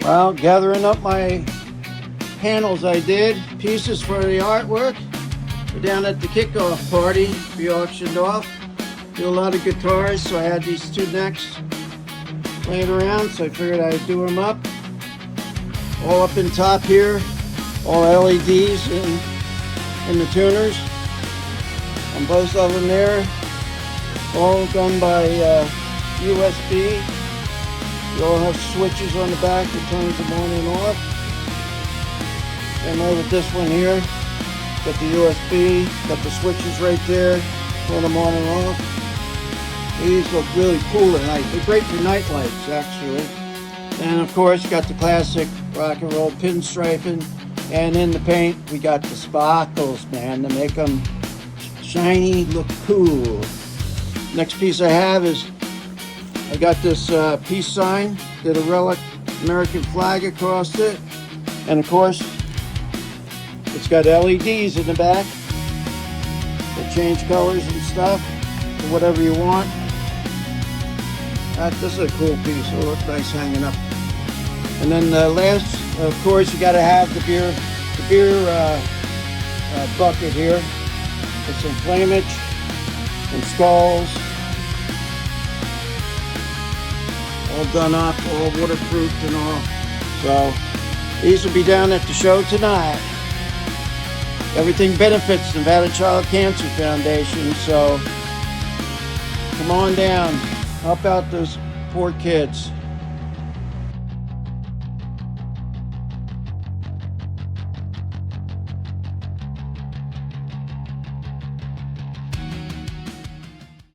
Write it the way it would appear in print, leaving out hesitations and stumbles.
Well, gathering up my panels I did, pieces for the artwork. We're down at the kickoff party, be auctioned off. Do a lot of guitars, so I had these two necks laying around, so I figured I'd do them up. All up in top here, all LEDs in the tuners. On both of them there, all done by USB. You all have switches on the back that turns them on and off. And over this one here, got the USB, got the switches right there, turn them on and off. These look really cool at night. They're great for night lights, actually. And of course, got the classic rock and roll pinstriping. And in the paint, we got the sparkles, man, to make them shiny, look cool. Next piece I have is, I got this peace sign, did a relic American flag across it. And of course, it's got LEDs in the back that change colors and stuff to whatever you want. This is a cool piece. It'll look nice hanging up. And then last, of course, you got to have the beer bucket here with some flamage and skulls, all done up, all waterproofed and all. So these will be down at the show tonight. Everything benefits the Nevada Child Cancer Foundation, so come on down, help out those poor kids.